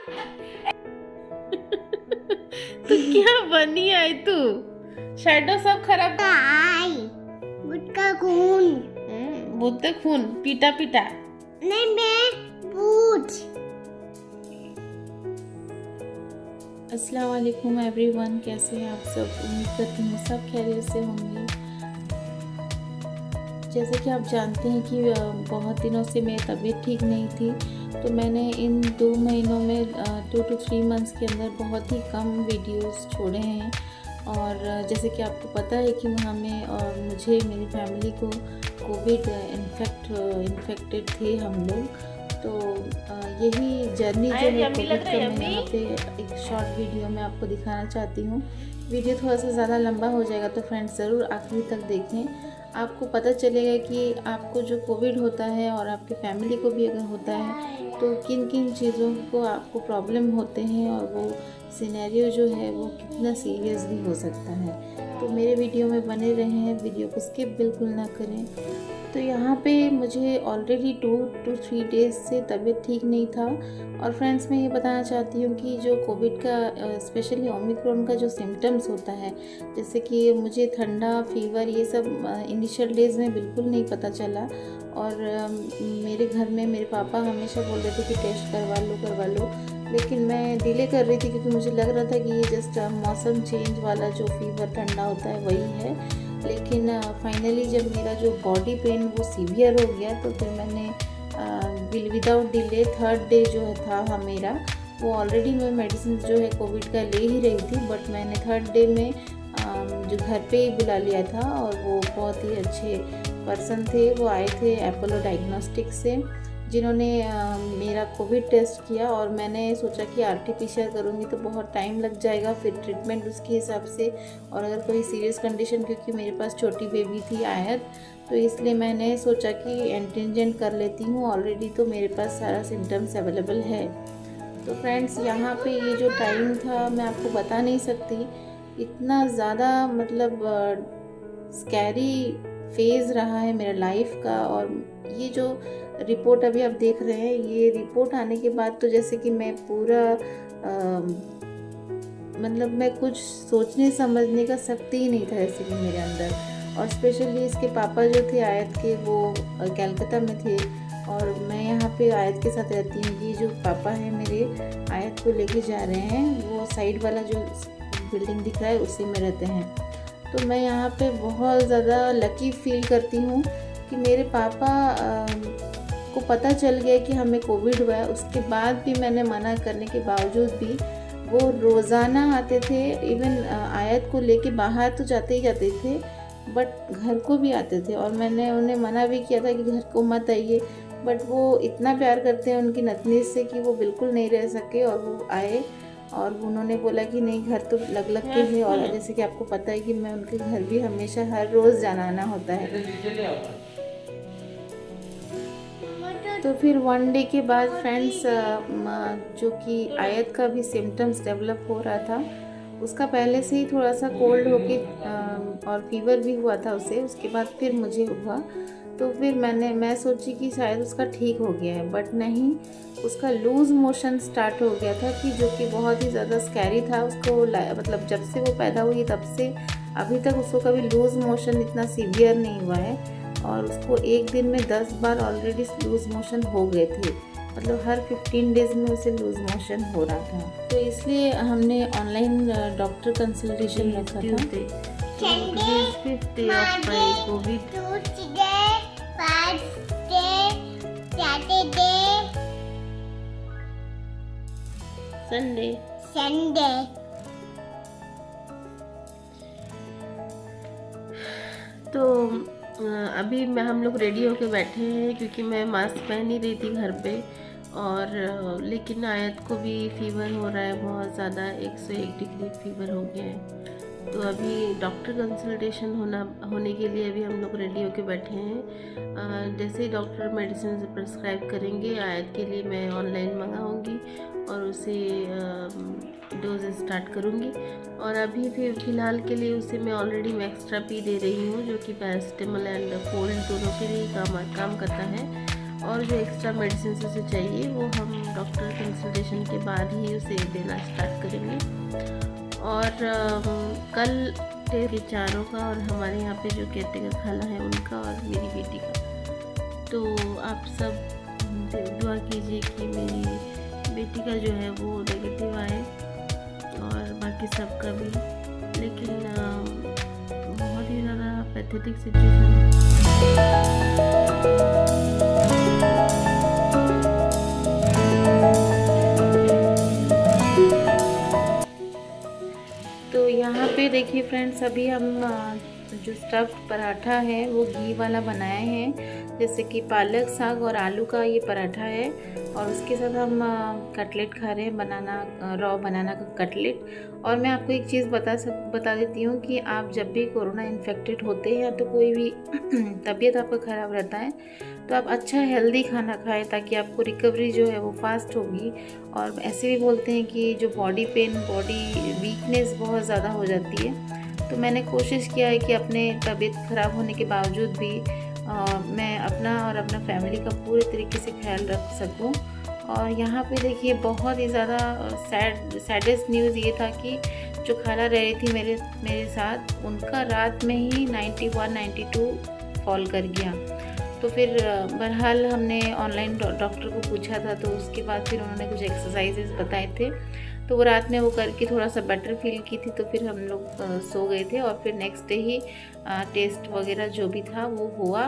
तू क्या बनी आई तू? शैडो सब खराब। आई गुटका खून बोलते खून पीटा पीटा। नहीं मैं पूछ। अस्सलाम वालेकुम एवरीवन, कैसे हैं आप सब? उम्मीद करती हूँ सब खैरियत से होंगे। जैसे कि आप जानते हैं कि बहुत दिनों से मेरी तबीयत ठीक नहीं थी, तो मैंने इन 2 महीनों में 2 to 3 मंथ्स के अंदर बहुत ही कम वीडियोस छोड़े हैं। और जैसे कि आपको पता है कि हमें और मुझे मेरी फैमिली को कोविड इन्फेक्टेड थे हम लोग। तो यही जर्नी जो है कोविड का मैं यहाँ पे एक शॉर्ट वीडियो में आपको दिखाना चाहती हूँ। वीडियो थोड़ा सा ज़्यादा लंबा हो जाएगा, तो फ्रेंड्स ज़रूर आखिरी तक देखें। आपको पता चलेगा कि आपको जो कोविड होता है और आपके फैमिली को भी अगर होता है तो किन किन चीज़ों को आपको प्रॉब्लम होते हैं और वो सिनेरियो जो है वो कितना सीरियस भी हो सकता है। तो मेरे वीडियो में बने रहें, वीडियो को स्किप बिल्कुल ना करें। तो यहाँ पे मुझे ऑलरेडी 2 to 3 डेज़ से तबीयत ठीक नहीं था। और फ्रेंड्स मैं ये बताना चाहती हूँ कि जो कोविड का स्पेशली ओमिक्रॉन का जो सिम्टम्स होता है, जैसे कि मुझे ठंडा फीवर ये सब इनिशियल डेज़ में बिल्कुल नहीं पता चला। और मेरे घर में मेरे पापा हमेशा बोल रहे थे कि टेस्ट करवा लो, लेकिन मैं डिले कर रही थी क्योंकि मुझे लग रहा था कि ये जस्ट मौसम चेंज वाला जो फीवर ठंडा होता है वही है। लेकिन फाइनली जब मेरा जो बॉडी पेन वो सीवियर हो गया तो फिर मैंने विदाउट डिले 3rd डे जो था मेरा, वो ऑलरेडी मैं मेडिसिन जो है कोविड का ले ही रही थी, बट मैंने 3rd डे में जो घर पे ही बुला लिया था। और वो बहुत ही अच्छे पर्सन थे, वो आए थे अपोलो डायग्नोस्टिक से, जिन्होंने मेरा कोविड टेस्ट किया। और मैंने सोचा कि आरटीपीसीआर करूँगी तो बहुत टाइम लग जाएगा, फिर ट्रीटमेंट उसके हिसाब से, और अगर कोई सीरियस कंडीशन, क्योंकि मेरे पास छोटी बेबी थी आयत, तो इसलिए मैंने सोचा कि एंटीजन कर लेती हूँ। ऑलरेडी तो मेरे पास सारा सिम्टम्स अवेलेबल है। तो फ्रेंड्स यहाँ पे ये जो टाइम था मैं आपको बता नहीं सकती, इतना ज़्यादा मतलब स्कैरी फेज़ रहा है मेरा लाइफ का। और ये जो रिपोर्ट अभी आप देख रहे हैं, ये रिपोर्ट आने के बाद तो जैसे कि मैं पूरा मतलब मैं कुछ सोचने समझने का शक्ति ही नहीं था जैसे कि मेरे अंदर। और स्पेशली इसके पापा जो थे आयत के, वो कलकत्ता में थे और मैं यहाँ पे आयत के साथ रहती हूँ। ये जो पापा हैं मेरे, आयत को लेके जा रहे हैं, वो साइड वाला जो बिल्डिंग दिख रहा है उसी में रहते हैं। तो मैं यहाँ पे बहुत ज़्यादा लकी फील करती हूँ कि मेरे पापा को पता चल गया कि हमें कोविड हुआ है। उसके बाद भी मैंने मना करने के बावजूद भी वो रोज़ाना आते थे। इवन आयत को लेके बाहर तो जाते ही जाते थे, बट घर को भी आते थे। और मैंने उन्हें मना भी किया था कि घर को मत आइए, बट वो इतना प्यार करते हैं उनकी नतनी से कि वो बिल्कुल नहीं रह सके और वो आए। और उन्होंने बोला कि नहीं, घर तो लग के है, और जैसे कि आपको पता है कि मैं उनके घर भी हमेशा हर रोज़ जाना आना होता है। तो फिर 1 डे के बाद फ्रेंड्स, जो कि आयत का भी सिम्टम्स डेवलप हो रहा था, उसका पहले से ही थोड़ा सा कोल्ड होके और फीवर भी हुआ था उसे, उसके बाद फिर मुझे हुआ। तो फिर मैं सोची कि शायद उसका ठीक हो गया है, बट नहीं, उसका लूज़ मोशन स्टार्ट हो गया था, कि जो कि बहुत ही ज़्यादा स्कैरी था उसको। मतलब जब से वो पैदा हुई तब से अभी तक उसको कभी लूज़ मोशन इतना सीवियर नहीं हुआ है। और उसको एक दिन में 10 बार ऑलरेडी लूज़ मोशन हो गए थे, मतलब हर 15 डेज़ में उसे लूज़ मोशन हो रहा था। तो इसलिए हमने ऑनलाइन डॉक्टर कंसल्टेशन रखा था। संडे तो अभी हम लोग रेडी होके बैठे हैं, क्योंकि मैं मास्क पहन ही रही थी घर पे। और लेकिन आयत को भी फीवर हो रहा है बहुत ज़्यादा, 101 डिग्री फीवर हो गया है। तो अभी डॉक्टर कंसल्टेशन होने के लिए अभी हम लोग रेडी होके बैठे हैं। जैसे ही डॉक्टर मेडिसिन प्रिस्क्राइब करेंगे आयत के लिए, मैं ऑनलाइन मंगाऊंगी और उसे डोज स्टार्ट करूंगी। और अभी फ़िलहाल के लिए उसे मैं ऑलरेडी एक्स्ट्रा पी दे रही हूँ, जो कि पैरासिटामोल एंड कोल्ड दोनों के लिए काम करता है। और जो एक्स्ट्रा मेडिसिन उसे चाहिए वो हम डॉक्टर कंसल्टेशन के बाद ही उसे देना स्टार्ट करेंगे। और कल टेस्ट चारों का और हमारे यहाँ पे जो केयरटेकर खाला है उनका और मेरी बेटी का। तो आप सब दुआ कीजिए कि मेरी बेटी का जो है वो नेगेटिव आए और बाकी सबका भी। लेकिन बहुत ही ज़्यादा पैथेटिक सिचुएशन है। तो यहाँ पे देखिए फ्रेंड्स, अभी हम जो स्टफ्ड पराठा है वो घी वाला बनाए हैं, जैसे कि पालक साग और आलू का ये पराठा है। और उसके साथ हम कटलेट खा रहे हैं, रॉ बनाना का कटलेट। और मैं आपको एक चीज़ बता देती हूँ कि आप जब भी कोरोना इन्फेक्टेड होते हैं या तो कोई भी तबीयत आपका ख़राब रहता है तो आप अच्छा हेल्दी खाना खाएं, ताकि आपको रिकवरी जो है वो फास्ट होगी। और ऐसे भी बोलते हैं कि जो बॉडी पेन, बॉडी वीकनेस बहुत ज़्यादा हो जाती है। तो मैंने कोशिश किया है कि अपने तबीयत ख़राब होने के बावजूद भी मैं अपना और अपना फैमिली का पूरे तरीके से ख्याल रख सकूं। और यहाँ पे देखिए बहुत ही ज़्यादा सैडेस्ट न्यूज़ ये था कि जो खाला रह रही थी मेरे साथ, उनका रात में ही 91-92 फॉल कर गया। तो फिर बहरहाल हमने ऑनलाइन डॉक्टर को पूछा था, तो उसके बाद फिर उन्होंने कुछ एक्सरसाइजेस बताए थे, तो वो रात में वो करके थोड़ा सा बेटर फील की थी। तो फिर हम लोग सो गए थे और फिर नेक्स्ट डे ही टेस्ट वगैरह जो भी था वो हुआ।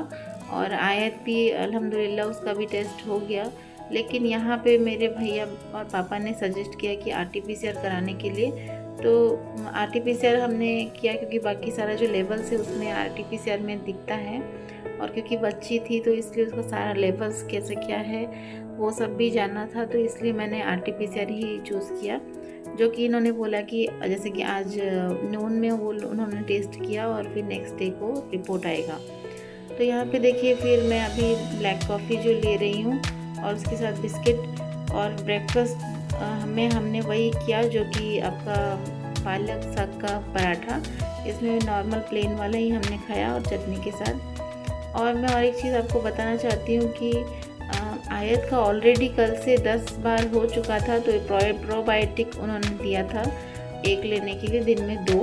और आयत भी अल्हम्दुलिल्लाह उसका भी टेस्ट हो गया। लेकिन यहाँ पे मेरे भैया और पापा ने सजेस्ट किया कि RT-PCR कराने के लिए। तो RT-PCR हमने किया क्योंकि बाकी सारा जो लेवल्स है उसमें RT-PCR में दिखता है, और क्योंकि बच्ची थी तो इसलिए उसका सारा लेवल्स कैसे क्या है वो सब भी जानना था। तो इसलिए मैंने RT-PCR ही चूज़ किया, जो कि इन्होंने बोला कि जैसे कि आज नून में वो उन्होंने टेस्ट किया और फिर नेक्स्ट डे को रिपोर्ट आएगा। तो यहाँ पे देखिए फिर मैं अभी ब्लैक कॉफ़ी जो ले रही हूँ और उसके साथ बिस्किट। और ब्रेकफास्ट में हमने वही किया जो कि आपका पालक साग का पराठा, इसमें नॉर्मल प्लेन वाला ही हमने खाया और चटनी के साथ। और मैं और एक चीज़ आपको बताना चाहती हूँ कि आयत का ऑलरेडी कल से 10 बार हो चुका था, तो प्रोबायोटिक उन्होंने दिया था एक लेने के लिए, दिन में 2।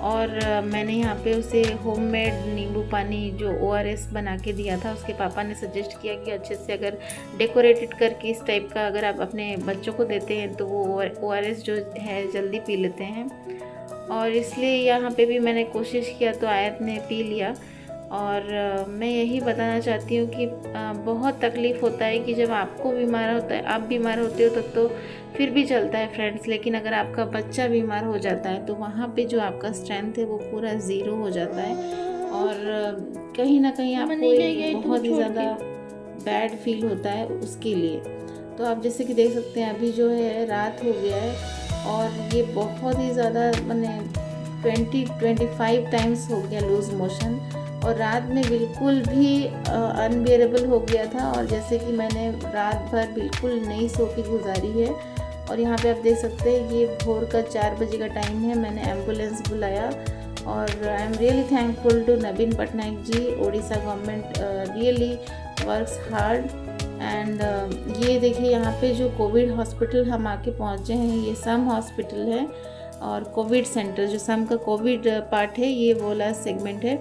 और मैंने यहाँ पे उसे होममेड नींबू पानी जो ORS बना के दिया था। उसके पापा ने सजेस्ट किया कि अच्छे से अगर डेकोरेटेड करके इस टाइप का अगर आप अपने बच्चों को देते हैं तो वो ORS जो है जल्दी पी लेते हैं। और इसलिए यहाँ पे भी मैंने कोशिश किया तो आयत ने पी लिया। और मैं यही बताना चाहती हूँ कि बहुत तकलीफ़ होता है कि जब आपको बीमार होता है, आप बीमार होते हो तब तो फिर भी चलता है फ्रेंड्स, लेकिन अगर आपका बच्चा बीमार हो जाता है तो वहाँ पे जो आपका स्ट्रेंथ है वो पूरा ज़ीरो हो जाता है। और कहीं ना कहीं आपको बहुत ही ज़्यादा बैड फील होता है उसके लिए। तो आप जैसे कि देख सकते हैं अभी जो है रात हो गया है और ये बहुत ही ज़्यादा मैंने 20-25 टाइम्स हो गया लूज़ मोशन, और रात में बिल्कुल भी अनबेरेबल हो गया था। और जैसे कि मैंने रात भर बिल्कुल नहीं सो के गुजारी है। और यहाँ पे आप देख सकते हैं ये भोर का 4 बजे का टाइम है। मैंने एम्बुलेंस बुलाया और I am really thankful to Naveen Patnaik ji. Orissa government really works hard. And ये देखिए यहाँ पे जो कोविड हॉस्पिटल हम आके पहुँचे हैं, ये सम हॉस्पिटल है और कोविड सेंटर, जो सम का कोविड पार्ट है ये वाला सेगमेंट है।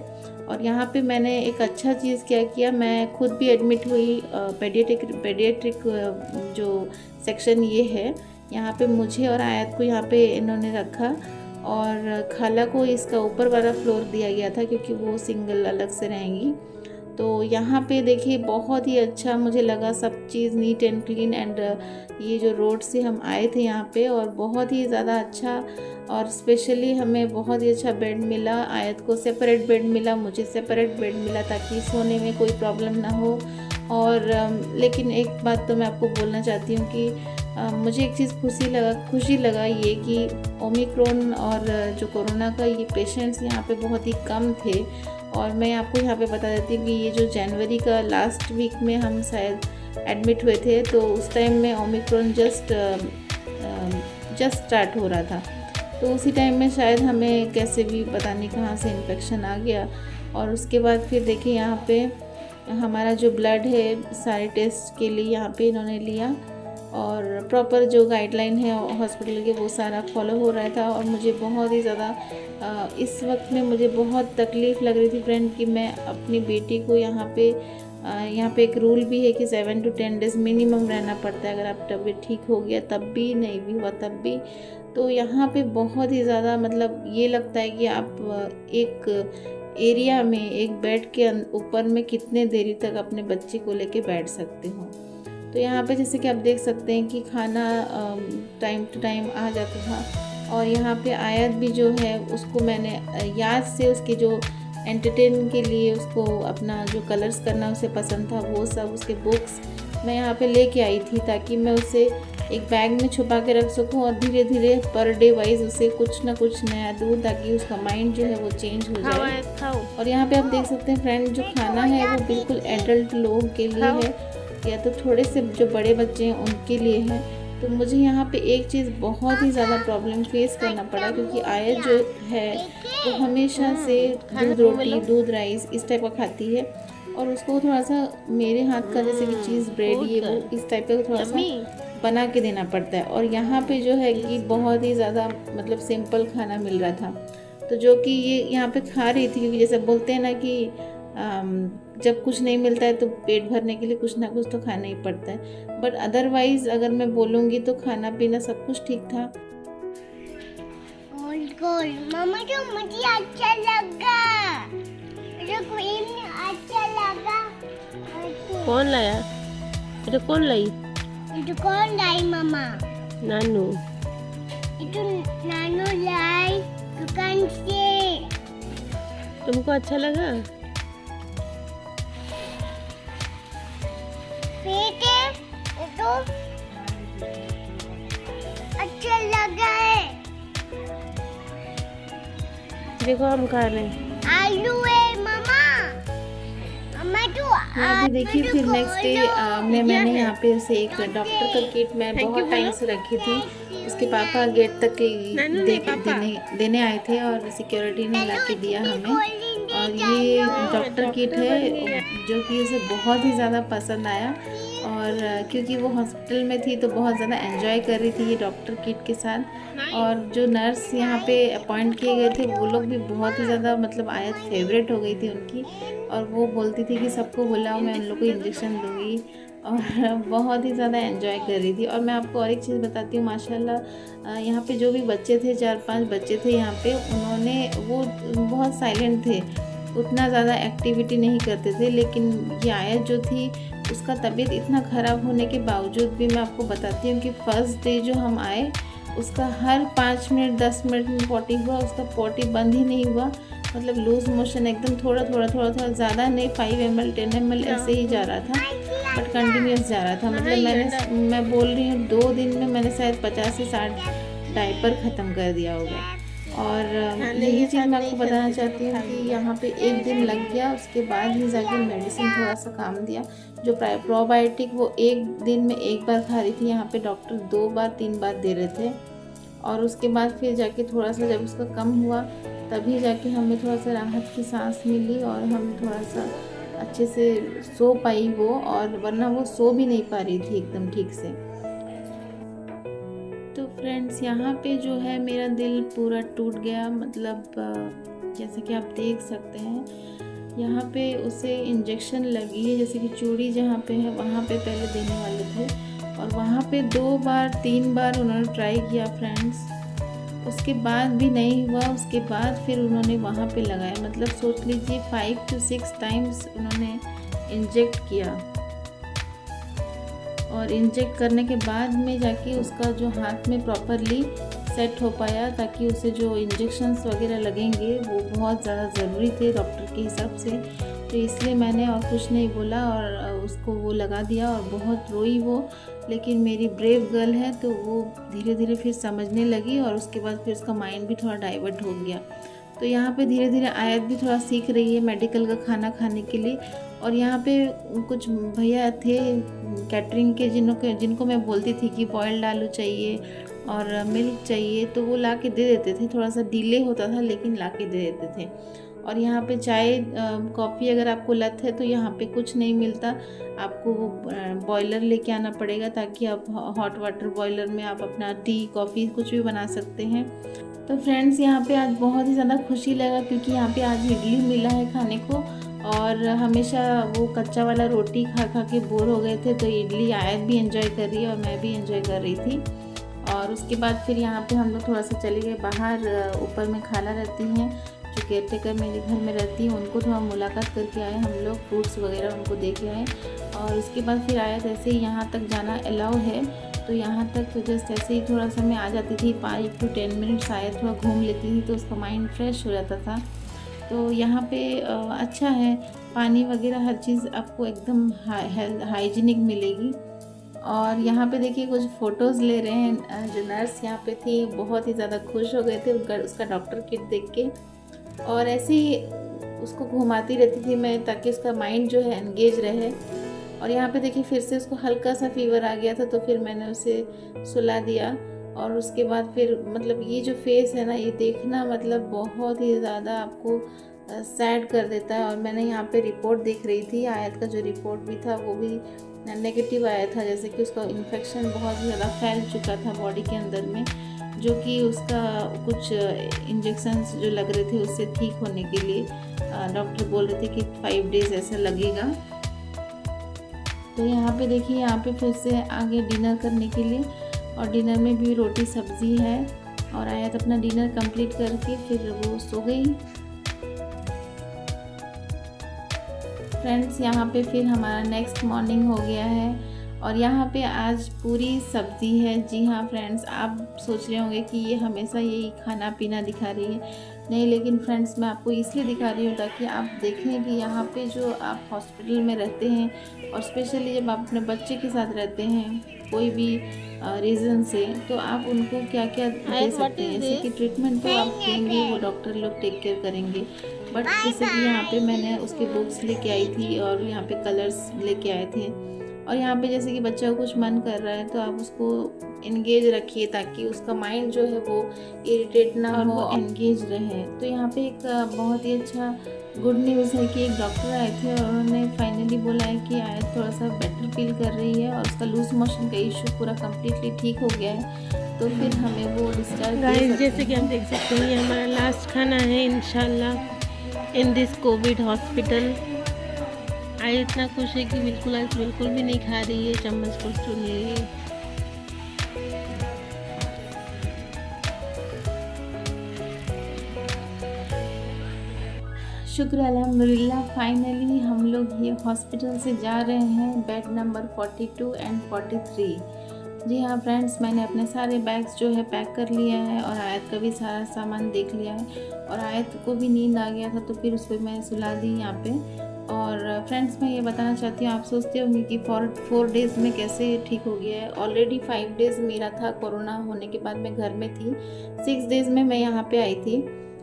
और यहाँ पे मैंने एक अच्छा चीज़ क्या किया, मैं खुद भी एडमिट हुई। पेडियाट्रिक जो सेक्शन ये है, यहाँ पे मुझे और आयत को यहाँ पे इन्होंने रखा और खाला को इसका ऊपर वाला फ्लोर दिया गया था क्योंकि वो सिंगल अलग से रहेंगी। तो यहाँ पे देखिए बहुत ही अच्छा मुझे लगा, सब चीज़ नीट एंड क्लीन। एंड ये जो रोड से हम आए थे यहाँ पे, और बहुत ही ज़्यादा अच्छा, और स्पेशली हमें बहुत ही अच्छा बेड मिला। आयत को सेपरेट बेड मिला, मुझे सेपरेट बेड मिला ताकि सोने में कोई प्रॉब्लम ना हो। और लेकिन एक बात तो मैं आपको बोलना चाहती हूँ कि मुझे एक चीज़ खुशी लगा ये कि ओमिक्रॉन और जो कोरोना का ये पेशेंट्स यहाँ पे बहुत ही कम थे। और मैं आपको यहाँ पे बता देती हूँ कि ये जो जनवरी का लास्ट वीक में हम शायद एडमिट हुए थे, तो उस टाइम में ओमिक्रॉन जस्ट स्टार्ट हो रहा था। तो उसी टाइम में शायद हमें कैसे भी पता नहीं कहाँ से इन्फेक्शन आ गया। और उसके बाद फिर देखिए यहाँ पे हमारा जो ब्लड है सारे टेस्ट के लिए यहाँ पे इन्होंने लिया, और प्रॉपर जो गाइडलाइन है हॉस्पिटल के वो सारा फॉलो हो रहा था। और मुझे बहुत ही ज़्यादा इस वक्त में मुझे बहुत तकलीफ़ लग रही थी फ्रेंड कि मैं अपनी बेटी को यहाँ पे एक रूल भी है कि 7 to 10 डेज़ मिनिमम रहना पड़ता है। अगर आप तबीयत ठीक हो गया तब भी, नहीं भी हुआ तब भी, तो यहाँ पे बहुत ही ज़्यादा मतलब ये लगता है कि आप एक एरिया में एक बेड के ऊपर में कितने देरी तक अपने बच्चे को लेके बैठ सकते हो। तो यहाँ पे जैसे कि आप देख सकते हैं कि खाना टाइम टू टाइम आ जाता था। और यहाँ पे आयत भी जो है उसको मैंने याद से उसके जो एंटरटेन के लिए उसको अपना जो कलर्स करना उसे पसंद था वो सब उसके बुक्स मैं यहाँ पे लेके आई थी, ताकि मैं उसे एक बैग में छुपा के रख सकूँ और धीरे धीरे पर डे वाइज उसे कुछ ना कुछ नया दूँ, ताकि उसका माइंड जो है वो चेंज हो जाए। और यहाँ पे आप देख सकते हैं फ्रेंड, जो खाना है वो बिल्कुल एडल्ट लोगों के लिए है, या तो थोड़े से जो बड़े बच्चे हैं उनके लिए है। तो मुझे यहाँ पे एक चीज़ बहुत ही ज़्यादा प्रॉब्लम फेस करना पड़ा, क्योंकि आयत जो है वो हमेशा से दूध रोटी, दूध राइस इस टाइप का खाती है, और उसको थोड़ा सा मेरे हाथ का जैसे कि चीज़ ब्रेड ये वो इस टाइप का थोड़ा सा बना के देना पड़ता है। और यहाँ पे जो है कि बहुत ही ज़्यादा मतलब सिंपल खाना मिल रहा था, तो जो कि ये यहाँ पे खा रही थी, क्योंकि जैसे बोलते हैं ना कि जब कुछ नहीं मिलता है तो पेट भरने के लिए कुछ ना कुछ तो खाना ही पड़ता है। बट अदरवाइज अगर मैं बोलूँगी तो खाना पीना सब कुछ ठीक था। मामा जो मुझे अच्छा लगा, जो क्रीम अच्छा लगा। कौन लाया? ये कौन लाई? itu कौन लाई मामा? नानू। itu नानू लाई दुकान से। तुमको अच्छा लगा? बेटे तो अच्छा लगा है। देखो हम खा रहे हैं आलू है मामा। मामा तो यहाँ पे देखिए फिर नेक्स्ट डे मैंने यहाँ पे उसे एक डॉक्टर का किट मैं बहुत टाइम से रखी थी, उसके पापा गेट तक देने आए थे और सिक्योरिटी ने ला के दिया हमें। और ये डॉक्टर किट है जो कि उसे बहुत ही ज़्यादा पसंद आया, और क्योंकि वो हॉस्पिटल में थी तो बहुत ज़्यादा एंजॉय कर रही थी ये डॉक्टर किट के साथ। और जो नर्स यहाँ पे अपॉइंट किए गए थे वो लोग भी बहुत ही ज़्यादा मतलब आयत फेवरेट हो गई थी उनकी, और वो बोलती थी कि सबको बुलाओ मैं उन लोग को इंजेक्शन दूँगी, और बहुत ही ज़्यादा एंजॉय कर रही थी। और मैं आपको और एक चीज़ बताती हूँ, माशाल्लाह यहाँ पे जो भी बच्चे थे 4-5 बच्चे थे यहाँ पे, उन्होंने वो बहुत साइलेंट थे, उतना ज़्यादा एक्टिविटी नहीं करते थे। लेकिन ये आयत जो थी उसका तबीयत इतना ख़राब होने के बावजूद भी मैं आपको बताती हूँ कि फर्स्ट डे जो हम आए उसका हर 5 मिनट 10 मिनट में पॉटी हुआ, उसका पॉटी बंद ही नहीं हुआ, मतलब लूज मोशन एकदम थोड़ा ज़्यादा नहीं, 5 ml 10 ml ऐसे ही जा रहा था, बट कंटिन्यूस जा रहा था। मतलब मैं बोल रही हूँ 2 दिन में मैंने शायद 50 से 60 डायपर ख़त्म कर दिया होगा। और यही चीज़ मैं आपको बताना चाहती हूँ कि यहाँ पे 1 दिन लग गया, उसके बाद ही जाके मेडिसिन थोड़ा सा काम दिया। जो प्रोबायोटिक वो 1 दिन में 1 बार खा रही थी, यहाँ पे डॉक्टर 2 बार 3 बार दे रहे थे। और उसके बाद फिर जाके थोड़ा सा जब उसका कम हुआ तभी जाके हमें थोड़ा सा राहत की सांस मिली, और हम थोड़ा सा अच्छे से सो पाई वो, और वरना वो सो भी नहीं पा रही थी एकदम ठीक से। तो फ्रेंड्स यहाँ पे जो है मेरा दिल पूरा टूट गया, मतलब जैसे कि आप देख सकते हैं यहाँ पे उसे इंजेक्शन लगी है, जैसे कि चूड़ी जहाँ पे है वहाँ पे पहले देने वाले थे, और वहाँ पे 2 बार 3 बार उन्होंने ट्राई किया फ्रेंड्स, उसके बाद भी नहीं हुआ। उसके बाद फिर उन्होंने वहाँ पे लगाया, मतलब सोच लीजिए 5 to 6 टाइम्स उन्होंने इंजेक्ट किया, और इंजेक्ट करने के बाद में जाके उसका जो हाथ में प्रॉपरली सेट हो पाया, ताकि उसे जो इंजेक्शंस वगैरह लगेंगे वो बहुत ज़्यादा ज़रूरी थे डॉक्टर के हिसाब से। तो इसलिए मैंने और कुछ नहीं बोला और उसको वो लगा दिया, और बहुत रोई वो, लेकिन मेरी ब्रेव गर्ल है तो वो धीरे धीरे फिर समझने लगी, और उसके बाद फिर उसका माइंड भी थोड़ा डाइवर्ट हो गया। तो यहाँ पे धीरे धीरे आयत भी थोड़ा सीख रही है मेडिकल का खाना खाने के लिए। और यहाँ पे कुछ भैया थे कैटरिंग के जिनको मैं बोलती थी कि बॉयल्ड आलू चाहिए और मिल्क चाहिए, तो वो ला के दे देते थे, थोड़ा सा डिले होता था लेकिन ला के दे देते थे। और यहाँ पे चाय कॉफ़ी अगर आपको लत है तो यहाँ पे कुछ नहीं मिलता, आपको वो बॉयलर लेके आना पड़ेगा ताकि आप हॉट वाटर बॉयलर में आप अपना टी कॉफ़ी कुछ भी बना सकते हैं। तो फ्रेंड्स यहाँ पे आज बहुत ही ज़्यादा खुशी लगा क्योंकि यहाँ पे आज इडली मिला है खाने को, और हमेशा वो कच्चा वाला रोटी खा खा के बोर हो गए थे, तो इडली आयत भी एंजॉय कर रही है और मैं भी एंजॉय कर रही थी। और उसके बाद फिर यहाँ पे हम लोग थोड़ा सा चले गए बाहर, ऊपर में खाला रहती हैं जो केयर टेकर मेरे घर में रहती हैं, उनको थोड़ा मुलाकात करके आए हम लोग, फ्रूट्स वगैरह उनको दे के आए। और उसके बाद फिर आयत ऐसे ही यहाँ तक जाना अलाउ है, तो यहाँ तक जस्ट ऐसे ही थोड़ा सा मैं आ जाती थी, 5 to 10 मिनट्स आयत थोड़ा घूम लेती थी तो उसका माइंड फ्रेश हो जाता था। तो यहाँ पे अच्छा है, पानी वगैरह हर चीज़ आपको एकदम हाइजीनिक मिलेगी। और यहाँ पे देखिए कुछ फ़ोटोज़ ले रहे हैं, जो नर्स यहाँ पे थी बहुत ही ज़्यादा खुश हो गए थे उसका डॉक्टर किट देख के, और ऐसे ही उसको घुमाती रहती थी मैं ताकि उसका माइंड जो है एंगेज रहे। और यहाँ पे देखिए फिर से उसको हल्का सा फीवर आ गया था, तो फिर मैंने उसे सुला दिया। और उसके बाद फिर मतलब ये जो फेस है ना, ये देखना मतलब बहुत ही ज़्यादा आपको सैड कर देता है। और मैंने यहाँ पे रिपोर्ट देख रही थी, आयत का जो रिपोर्ट भी था वो भी नेगेटिव आया था, जैसे कि उसका इन्फेक्शन बहुत ज़्यादा फैल चुका था बॉडी के अंदर में, जो कि उसका कुछ इंजेक्शंस जो लग रहे थे उससे ठीक होने के लिए डॉक्टर बोल रहे थे कि 5 डेज़ ऐसा लगेगा। तो यहाँ पे देखिए यहाँ पे फिर से आगे डिनर करने के लिए, और डिनर में भी रोटी सब्ज़ी है। और आयत अपना डिनर कंप्लीट करके फिर वो सो गई। फ्रेंड्स यहाँ पे फिर हमारा नेक्स्ट मॉर्निंग हो गया है, और यहाँ पे आज पूरी सब्ज़ी है। जी हाँ फ्रेंड्स, आप सोच रहे होंगे कि ये हमेशा यही खाना पीना दिखा रही है, नहीं, लेकिन फ्रेंड्स मैं आपको इसलिए दिखा रही हूँ ताकि आप देखें कि यहाँ पे जो आप हॉस्पिटल में रहते हैं, और स्पेशली जब आप अपने बच्चे के साथ रहते हैं कोई भी रीज़न से, तो आप उनको क्या क्या दे सकते हैं। जैसे कि ट्रीटमेंट तो आप देंगे, वो डॉक्टर लोग टेक केयर करेंगे, बट जैसे कि यहाँ पे मैंने उसके बुक्स लेके आई थी और यहाँ पे कलर्स लेके आए थे। और यहाँ पे जैसे कि बच्चा को कुछ मन कर रहा है तो आप उसको एंगेज रखिए ताकि उसका माइंड जो है वो इरिटेट ना हो, वो एंगेज रहे। तो यहाँ पे एक बहुत ही अच्छा गुड न्यूज़ है कि एक डॉक्टर आए थे और उन्होंने फाइनली बोला है कि आयत थोड़ा सा बेटर फील कर रही है और उसका लूज मोशन का इशू पूरा कम्प्लीटली ठीक हो गया है, तो फिर हमें वो डिस्चार्ज। जैसे कि हम देख सकते हैं ये हमारा लास्ट खाना है इंशाल्लाह इन दिस कोविड हॉस्पिटल। आयत इतना खुश है कि बिल्कुल भी नहीं खा रही है, चम्मच को चुन रही है। शुक्र अल्हम्दुलिल्लाह, फाइनली हम लोग ये हॉस्पिटल से जा रहे हैं, बेड नंबर 42 एंड 43। जी हाँ फ्रेंड्स, मैंने अपने सारे बैग्स जो है पैक कर लिया है और आयत का भी सारा सामान देख लिया है, और आयत को भी नींद आ गया था तो फिर उसको मैं सुला दी यहाँ पे। और फ्रेंड्स मैं ये बताना चाहती हूँ, आप सोचते होंगे कि 4 डेज़ में कैसे ठीक हो गया है। ऑलरेडी 5 डेज़ मेरा था, कोरोना होने के बाद मैं घर में थी, 6 डेज़ में मैं यहाँ पे आई थी।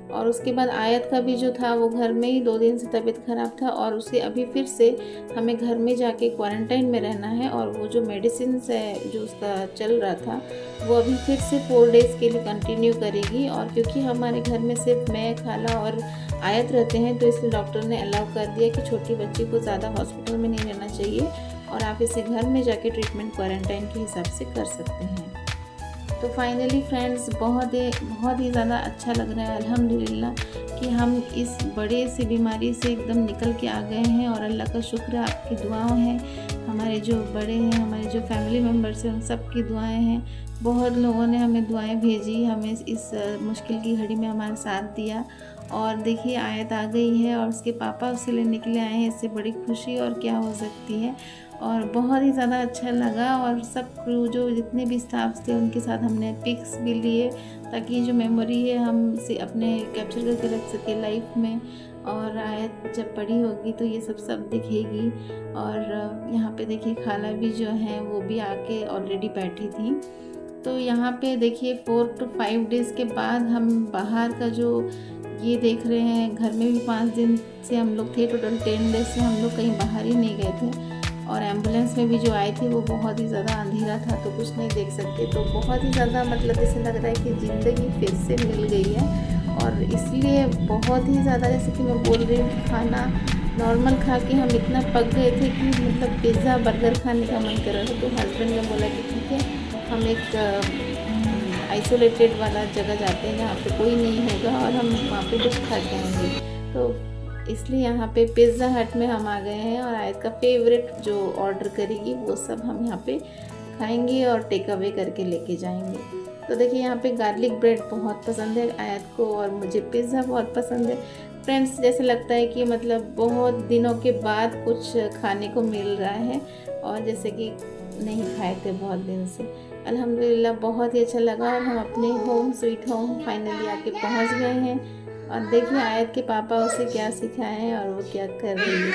और उसके बाद आयत का भी जो था वो घर में ही 2 दिन से तबीयत ख़राब था, और उसे अभी फिर से हमें घर में जाके क्वारंटाइन में रहना है। और वो जो मेडिसिन है जो उसका चल रहा था वो अभी फिर से 4 डेज़ के लिए कंटिन्यू करेगी। और क्योंकि हमारे घर में सिर्फ मैं, खाला और आयत रहते हैं, तो इसलिए डॉक्टर ने अलाउ कर दिया कि छोटी बच्ची को ज़्यादा हॉस्पिटल में नहीं रहना चाहिए और आप इसे घर में जाके ट्रीटमेंट क्वारंटाइन के हिसाब से कर सकते हैं। तो फाइनली फ्रेंड्स बहुत ही ज़्यादा अच्छा लग रहा है अल्हम्दुलिल्लाह कि हम इस बड़े सी बीमारी से एकदम निकल के आ गए हैं। और अल्लाह का शुक्र है, आपकी दुआएं हैं, हमारे जो बड़े हैं, हमारे जो फैमिली मेम्बर्स हैं, उन सब की दुआएं हैं। बहुत लोगों ने हमें दुआएं भेजी, हमें इस मुश्किल की घड़ी में हमारा साथ दिया। और देखिए आयत आ गई है और उसके पापा उसे लेने के लिए आए हैं, इससे बड़ी खुशी और क्या हो सकती है। और बहुत ही ज़्यादा अच्छा लगा, और सब क्रू जो जितने भी स्टाफ्स थे उनके साथ हमने पिक्स भी लिए ताकि जो मेमोरी है हम इसे अपने कैप्चर करके रख सके लाइफ में। और आयत जब बड़ी होगी तो ये सब दिखेगी। और यहाँ पे देखिए खाला भी जो है वो भी आके ऑलरेडी बैठी थी। तो यहाँ पे देखिए 4 to 5 डेज़ के बाद हम बाहर का जो ये देख रहे हैं, घर में भी 5 दिन से हम लोग थे, टोटल 10 डेज़ से हम लोग कहीं बाहर ही नहीं गए थे। और एम्बुलेंस में भी जो आए थे वो बहुत ही ज़्यादा अंधेरा था तो कुछ नहीं देख सकते, तो बहुत ही ज़्यादा मतलब ऐसे लग रहा है कि ज़िंदगी फिर से मिल गई है। और इसलिए बहुत ही ज़्यादा, जैसे कि मैं बोल रही हूँ, खाना नॉर्मल खा के हम इतना पक गए थे कि मतलब पिज़्ज़ा बर्गर खाने का मन कर रहा था। तो हस्बैंड ने बोला कि ठीक है, हम एक आइसोलेटेड वाला जगह जाते हैं जहाँ पे कोई नहीं होगा और हम वहाँ पे कुछ खा के आएंगे। तो इसलिए यहाँ पे पिज़्ज़ा हट में हम आ गए हैं और आयत का फेवरेट जो ऑर्डर करेगी वो सब हम यहाँ पे खाएंगे और टेक अवे करके लेके जाएंगे। तो देखिए यहाँ पे गार्लिक ब्रेड बहुत पसंद है आयत को और मुझे पिज़्ज़ा बहुत पसंद है। फ्रेंड्स, जैसे लगता है कि मतलब बहुत दिनों के बाद कुछ खाने को मिल रहा है और जैसे कि नहीं खाए थे बहुत दिन से। अल्हम्दुलिल्लाह बहुत ही अच्छा लगा और हम अपने होम स्वीट होम फाइनली आके पहुँच गए हैं। और देखिए आयत के पापा उसे क्या सिखाए हैं और वो क्या कर रही है।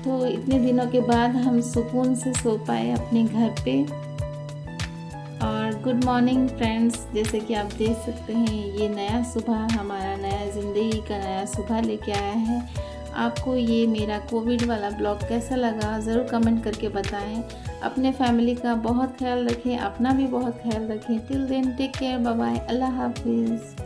तो इतने दिनों के बाद हम सुकून से सो पाए अपने घर पे। और गुड मॉर्निंग फ्रेंड्स, जैसे कि आप देख सकते हैं ये नया सुबह, हमारा नया ज़िंदगी का नया सुबह लेके आया है। आपको ये मेरा कोविड वाला ब्लॉग कैसा लगा ज़रूर कमेंट करके बताएं। अपने फैमिली का बहुत ख्याल रखें, अपना भी बहुत ख्याल रखें। Till then take care, bye bye, अल्लाह हाफिज़।